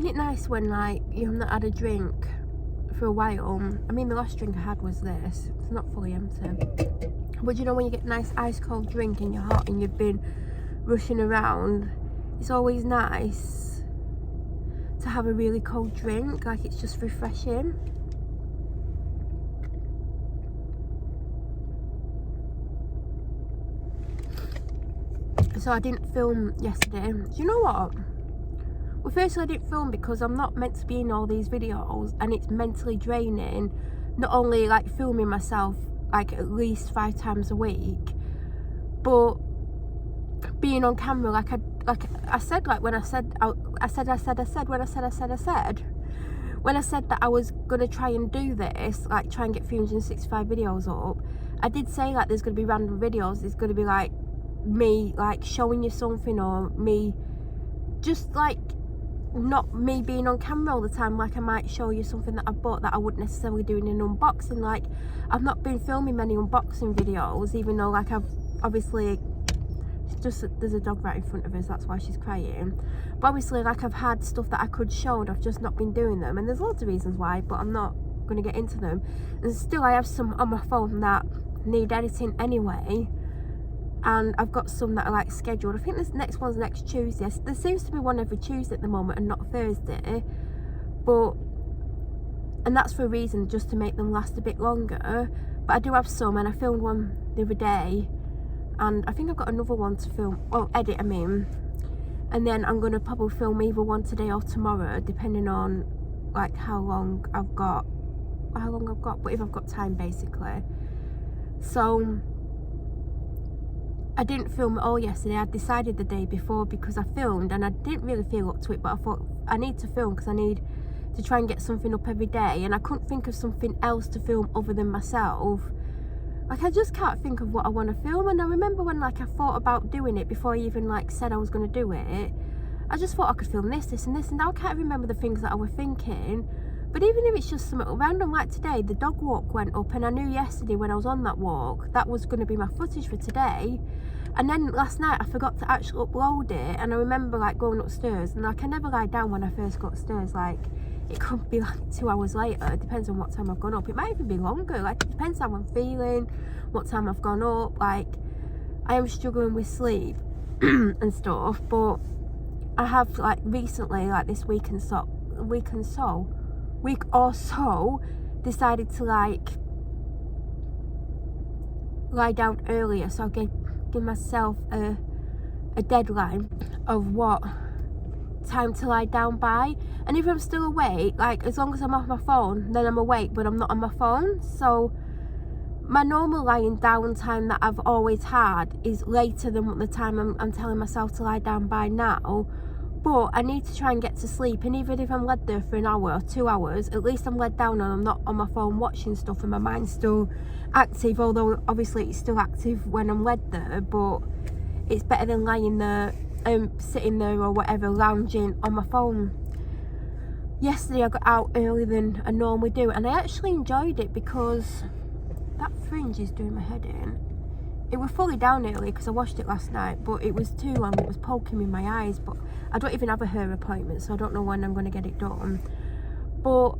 Isn't it nice when like you've not had a drink for a while? I mean, the last drink I had was this. It's not fully empty. But you know when you get a nice ice cold drink and you're hot and you've been rushing around, it's always nice to have a really cold drink. Like, it's just refreshing. So I didn't film yesterday. Do you know what? Well, firstly, I didn't film because I'm not meant to be in all these videos, and it's mentally draining. Not only like filming myself like at least 5 times a week, but being on camera like I said when I said that I was gonna try and do this, like try and get 365 videos up. I did say like there's gonna be random videos. There's gonna be like me like showing you something, or me just like not me being on camera all the time. Like I might show you something that I bought that I wouldn't necessarily do in an unboxing. Like I've not been filming many unboxing videos, even though like I've obviously just, there's a dog right in front of us, that's why she's crying. But obviously like I've had stuff that I could show and I've just not been doing them, and there's lots of reasons why, but I'm not going to get into them. And still I have some on my phone that need editing anyway, and I've got some that are like scheduled. I think this next one's next Tuesday. There seems to be one every Tuesday at the moment and not Thursday, and that's for a reason, just to make them last a bit longer. But I do have some, and I filmed one the other day, and I think I've got another one to film, well, edit I mean, and then I'm going to probably film either one today or tomorrow, depending on like how long I've got, but if I've got time basically. So I didn't film it all yesterday. I decided the day before, because I filmed and I didn't really feel up to it, but I thought I need to film because I need to try and get something up every day, and I couldn't think of something else to film other than myself. Like I just can't think of what I want to film. And I remember when like I thought about doing it before I even like said I was going to do it, I just thought I could film this and this, and now I can't remember the things that I was thinking. But even if it's just something random, like today the dog walk went up, and I knew yesterday when I was on that walk that was going to be my footage for today. And then last night I forgot to actually upload it, and I remember like going upstairs, and like I never lie down when I first go upstairs. Like it could be like 2 hours later, it depends on what time I've gone up. It might even be longer, like it depends how I'm feeling, what time I've gone up. Like I am struggling with sleep and stuff, but I have like recently, like this week or so decided to like lie down earlier, so I'll give myself a deadline of what time to lie down by. And if I'm still awake, like as long as I'm off my phone, then I'm awake, but I'm not on my phone. So my normal lying down time that I've always had is later than the time I'm telling myself to lie down by now. But I need to try and get to sleep, and even if I'm led there for an hour or 2 hours, at least I'm led down and I'm not on my phone watching stuff, and my mind's still active, although obviously it's still active when I'm led there. But it's better than lying there, sitting there or whatever, lounging on my phone. Yesterday I got out earlier than I normally do, and I actually enjoyed it because that fringe is doing my head in. It was fully down early because I washed it last night, but it was too long. It was poking me in my eyes, but I don't even have a hair appointment, so I don't know when I'm going to get it done. But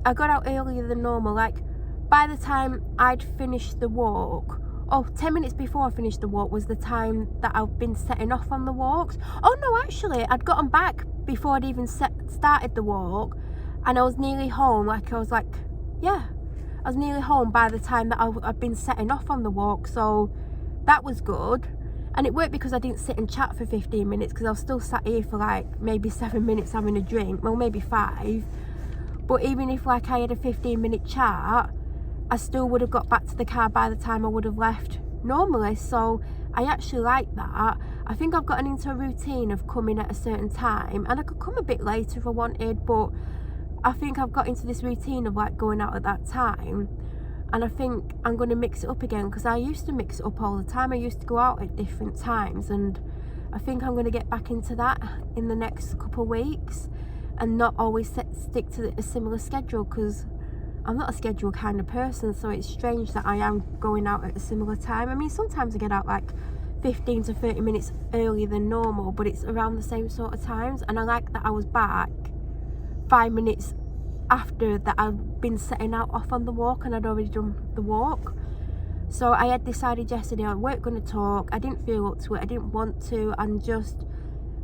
I got out earlier than normal. Like by the time I'd finished the walk, 10 minutes before I finished the walk was the time that I've been setting off on the walks. Oh no, actually I'd gotten back before I'd even started the walk, and I was nearly home. I was nearly home by the time that I've been setting off on the walk, so that was good. And it worked because I didn't sit and chat for 15 minutes, because I was still sat here for like maybe 7 minutes having a drink, well maybe 5. But even if like I had a 15-minute chat, I still would have got back to the car by the time I would have left normally. So I actually like that. I think I've gotten into a routine of coming at a certain time, and I could come a bit later if I wanted, but I think I've got into this routine of like going out at that time, and I think I'm going to mix it up again, because I used to mix it up all the time. I used to go out at different times, and I think I'm going to get back into that in the next couple of weeks, and not always stick to a similar schedule, because I'm not a schedule kind of person. So it's strange that I am going out at a similar time. I mean, sometimes I get out like 15 to 30 minutes earlier than normal, but it's around the same sort of times. And I like that I was back 5 minutes after that I'd been setting out off on the walk, and I'd already done the walk. So I had decided yesterday I weren't going to talk. I didn't feel up to it, I didn't want to, and just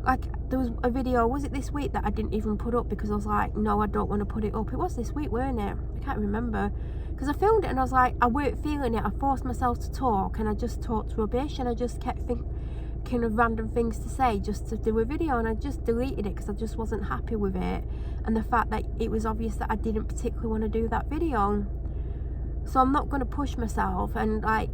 like, there was a video, was it this week, that I didn't even put up because I was like, no, I don't want to put it up. It was this week, weren't it? I can't remember, because I filmed it and I was like, I weren't feeling it. I forced myself to talk and I just talked rubbish, and I just kept thinking of random things to say just to do a video, and I just deleted it because I just wasn't happy with it, and the fact that it was obvious that I didn't particularly want to do that video. So I'm not going to push myself. And like,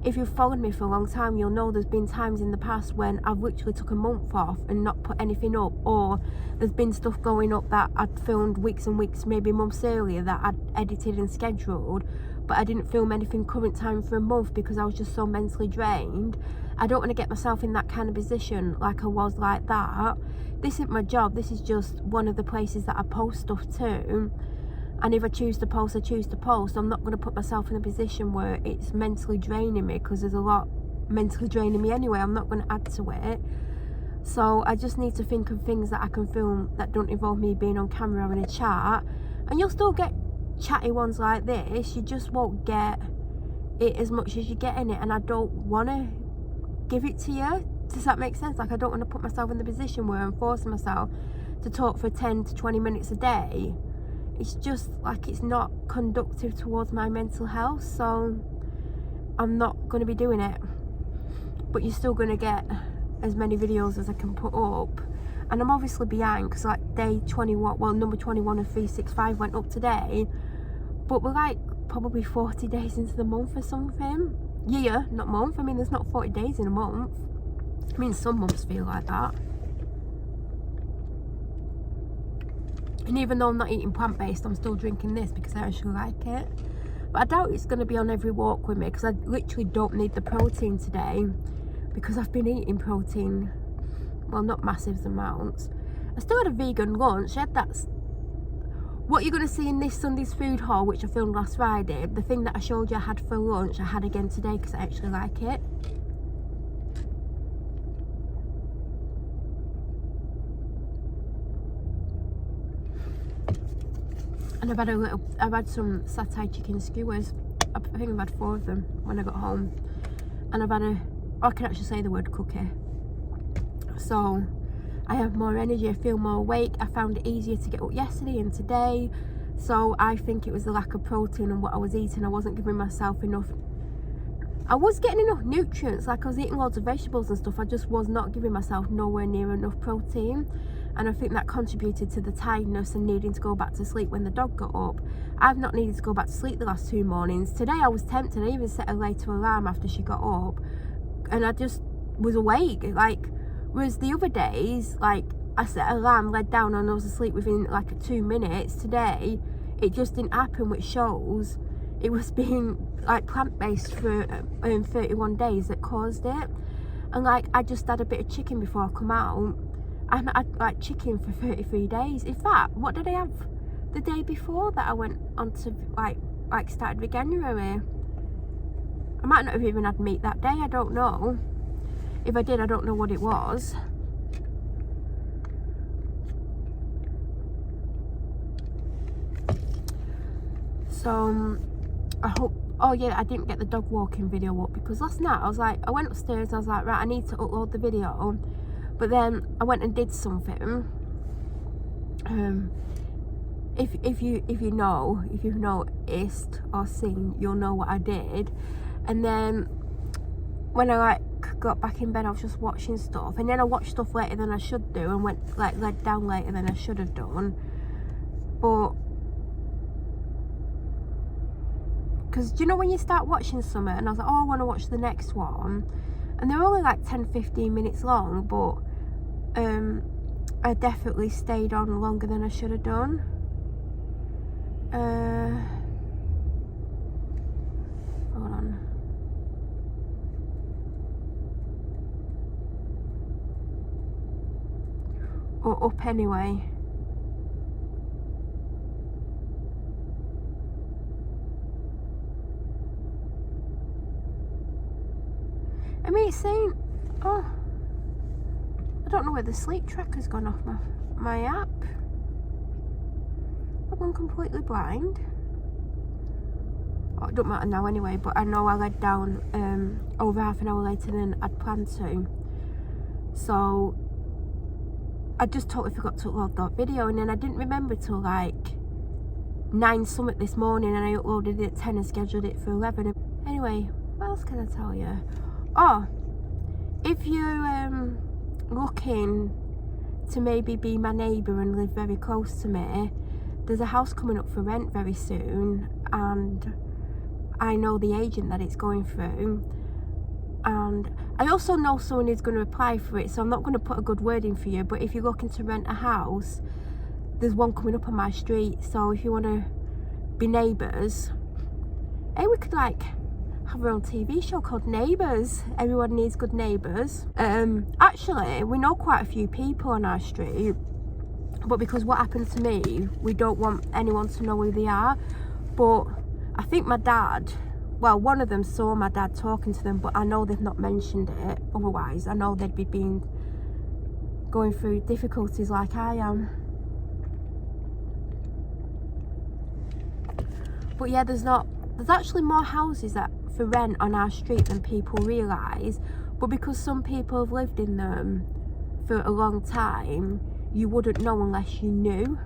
if you've followed me for a long time, you'll know there's been times in the past when I've literally took a month off and not put anything up, or there's been stuff going up that I'd filmed weeks and weeks, maybe months earlier, that I'd edited and scheduled, but I didn't film anything current time for a month because I was just so mentally drained. I don't want to get myself in that kind of position like I was like that. This isn't my job, this is just one of the places that I post stuff to. And if I choose to post, I choose to post. I'm not going to put myself in a position where it's mentally draining me, because there's a lot mentally draining me anyway. I'm not going to add to it. So I just need to think of things that I can film that don't involve me being on camera or in a chat. And you'll still get chatty ones like this. You just won't get it as much as you're getting it. And I don't want to give it to you. Does that make sense? Like, I don't want to put myself in the position where I'm forcing myself to talk for 10 to 20 minutes a day. It's just like, it's not conducive towards my mental health, so I'm not going to be doing it. But you're still going to get as many videos as I can put up, and I'm obviously behind because like day 21, well, number 21 of 365 went up today, but we're like probably 40 days into the month or something. Year, not month. I mean, there's not 40 days in a month. I mean, some months feel like that. And even though I'm not eating plant-based, I'm still drinking this because I actually like it. But I doubt it's going to be on every walk with me, because I literally don't need the protein today, because I've been eating protein, well, not massive amounts. I still had a vegan lunch. I had that, what you're going to see in this Sunday's food haul, which I filmed last Friday, the thing that I showed you I had for lunch, I had again today because I actually like it. And I've had some satay chicken skewers. I think I've had 4 of them when I got home. And I've had I can actually say the word cookie. So I have more energy, I feel more awake. I found it easier to get up yesterday and today. So I think it was the lack of protein and what I was eating. I wasn't giving myself enough. I was getting enough nutrients, like I was eating loads of vegetables and stuff. I just was not giving myself nowhere near enough protein. And I think that contributed to the tiredness and needing to go back to sleep when the dog got up. I've not needed to go back to sleep the last 2 mornings. Today I was tempted. I even set a later alarm after she got up, and I just was awake. Like, whereas the other days, like, I set an alarm, laid down, and I was asleep within like 2 minutes. Today it just didn't happen, which shows it was being like plant-based for 31 days that caused it. And like, I just had a bit of chicken before I come out. I haven't had like chicken for 33 days. In fact, what did I have the day before that I went on to like started with January? I might not have even had meat that day, I don't know. If I did, I don't know what it was. So I hope, oh yeah, I didn't get the dog walking video up because last night I went upstairs and I was like, right, I need to upload the video. But then I went and did something. If you've noticed or seen, you'll know what I did. And then when I like got back in bed, I was just watching stuff, and then I watched stuff later than I should do, and went like laid down later than I should have done. But because you know when you start watching something, and I was like, oh, I want to watch the next one, and they're only like 10-15 minutes long, but I definitely stayed on longer than I should have done. Hold on. Or up anyway. I mean, it's saying Oh, I don't know where the sleep tracker's gone off my app. I've gone completely blind. Oh, it don't matter now anyway, but I know I laid down over half an hour later than I'd planned to. So I just totally forgot to upload that video, and then I didn't remember till like 9 something this morning, and I uploaded it at 10 and scheduled it for 11. Anyway, what else can I tell you? Oh, if you're looking to maybe be my neighbour and live very close to me, there's a house coming up for rent very soon, and I know the agent that it's going through, and I also know someone who's going to apply for it, so I'm not going to put a good word in for you, but if you're looking to rent a house, there's one coming up on my street. So if you want to be neighbours, hey, we could like have our own TV show called Neighbours. Everyone needs good neighbours. Actually, we know quite a few people on our street, but because what happened to me, we don't want anyone to know who they are. But I think my dad, well, one of them saw my dad talking to them, but I know they've not mentioned it. Otherwise, I know they'd be going through difficulties like I am. But yeah, there's actually more houses that for rent on our street than people realise. But because some people have lived in them for a long time, you wouldn't know unless you knew.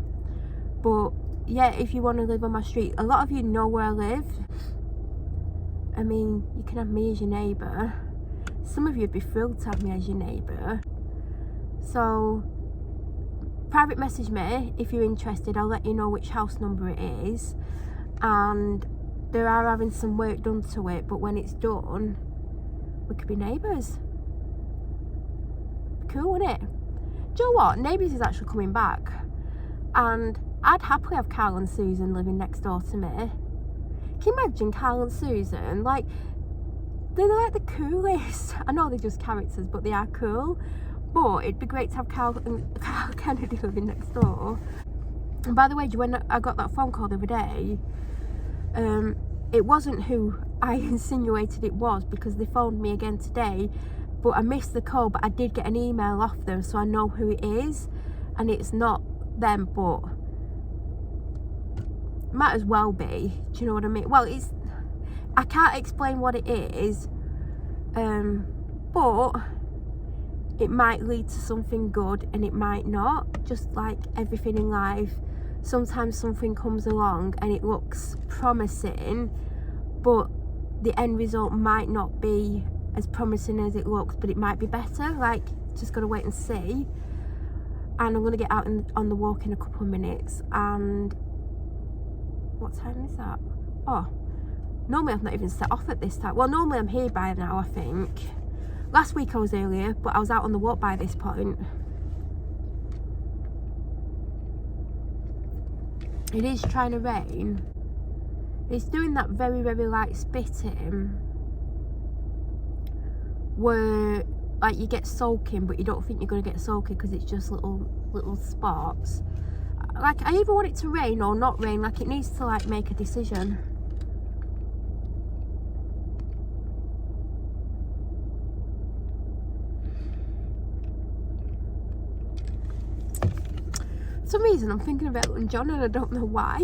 But yeah, if you want to live on my street, a lot of you know where I live. I mean, you can have me as your neighbour. Some of you would be thrilled to have me as your neighbour. So private message me if you're interested. I'll let you know which house number it is, and they are having some work done to it, but when it's done, we could be neighbours. Cool, isn't it? Do you know what? Neighbours is actually coming back, and I'd happily have Carl and Susan living next door to me. Can you imagine Carl and Susan? Like, they're like the coolest. I know they're just characters, but they are cool. But it'd be great to have Carl Kennedy living next door. And by the way, when I got that phone call the other day, it wasn't who I insinuated it was, because they phoned me again today, but I missed the call, but I did get an email off them, so I know who it is, and it's not them, but might as well be. Do you know what I mean? Well, I can't explain what it is, but it might lead to something good and it might not. Just like everything in life, sometimes something comes along and it looks promising, but the end result might not be as promising as it looks, but it might be better. Like, just gotta wait and see. And I'm gonna get out on the walk in a couple of minutes. And what time is that? Oh, normally I've not even set off at this time. Well, normally I'm here by now, I think. Last week I was earlier, but I was out on the walk by this point. It is trying to rain. It's doing that very, very light spitting where like you get soaking, but you don't think you're going to get soaking because it's just little spots. Like, I either want it to rain or not rain. Like, it needs to like make a decision. For some reason I'm thinking of Elton John and I don't know why.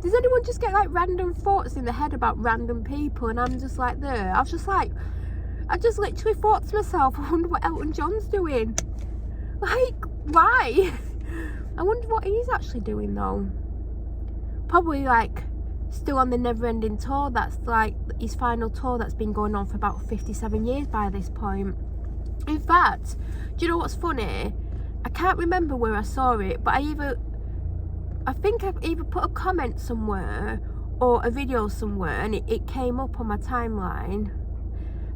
Does anyone just get like random thoughts in their head about random people? And I'm just like there. I just literally thought to myself, I wonder what Elton John's doing. Like, why? I wonder what he's actually doing though. Probably like still on the never ending tour. That's like his final tour that's been going on for about 57 years by this point. In fact, do you know what's funny? I can't remember where I saw it, but I think I've either put a comment somewhere or a video somewhere, and it came up on my timeline.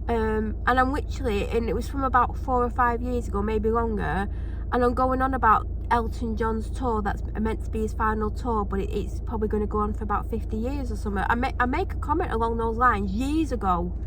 And I'm literally, and it was from about 4 or 5 years ago, maybe longer, and I'm going on about Elton John's tour that's meant to be his final tour, but it's probably going to go on for about 50 years or something. I make a comment along those lines years ago.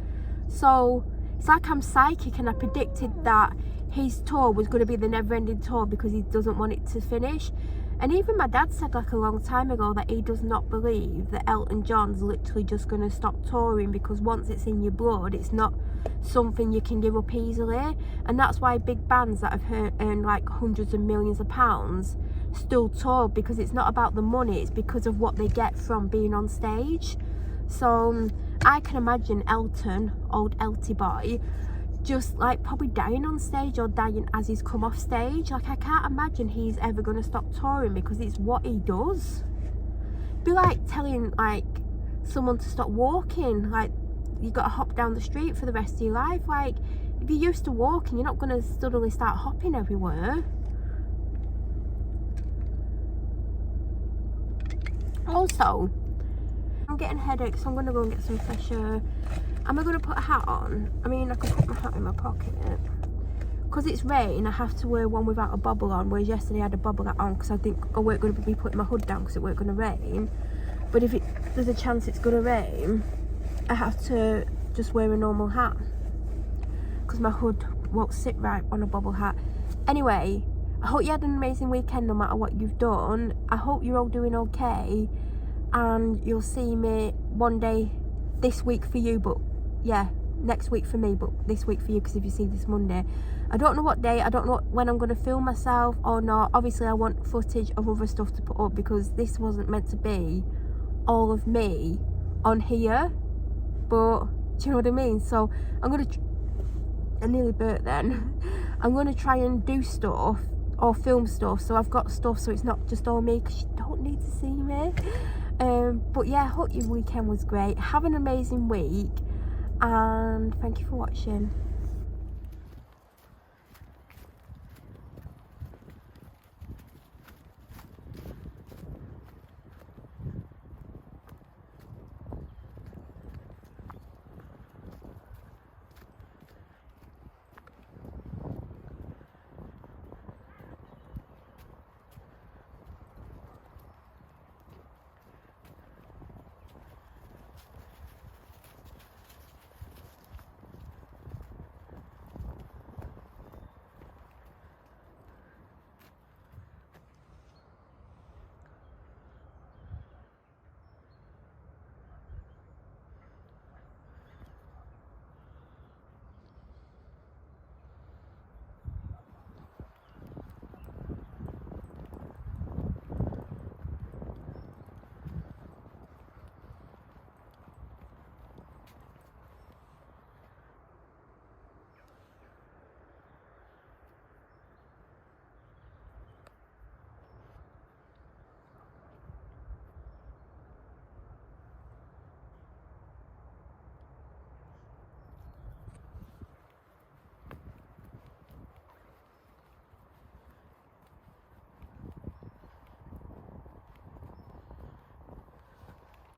So it's like I'm psychic, and I predicted that his tour was going to be the never-ending tour because he doesn't want it to finish. And even my dad said like a long time ago that he does not believe that Elton John's literally just going to stop touring, because once it's in your blood, it's not something you can give up easily. And that's why big bands that have earned like hundreds of millions of pounds still tour, because it's not about the money, it's because of what they get from being on stage. So I can imagine Elton, old Elty boy, just like probably dying on stage or dying as he's come off stage. Like, I can't imagine he's ever going to stop touring, because it's what he does. It'd be like telling like someone to stop walking, like you got to hop down the street for the rest of your life. Like, if you're used to walking, you're not going to suddenly start hopping everywhere. Also, I'm getting headaches, so I'm going to go and get some fresh air. Am I going to put a hat on? I mean, I could put my hat in my pocket. Because it's rain, I have to wear one without a bobble on, whereas yesterday I had a bobble hat on because I think I weren't going to be putting my hood down because it weren't going to rain. But if there's a chance it's going to rain, I have to just wear a normal hat because my hood won't sit right on a bobble hat. Anyway, I hope you had an amazing weekend no matter what you've done. I hope you're all doing okay, and you'll see me one day this week for you, but yeah, next week for me, but this week for you, because if you see this Monday, I don't know what day, I don't know when I'm going to film myself or not. Obviously I want footage of other stuff to put up, because this wasn't meant to be all of me on here, but do you know what I mean? So I'm going to I nearly burnt then. I'm going to try and do stuff or film stuff, so I've got stuff so it's not just all me, because you don't need to see me. But yeah, I hope your weekend was great. Have an amazing week, and thank you for watching.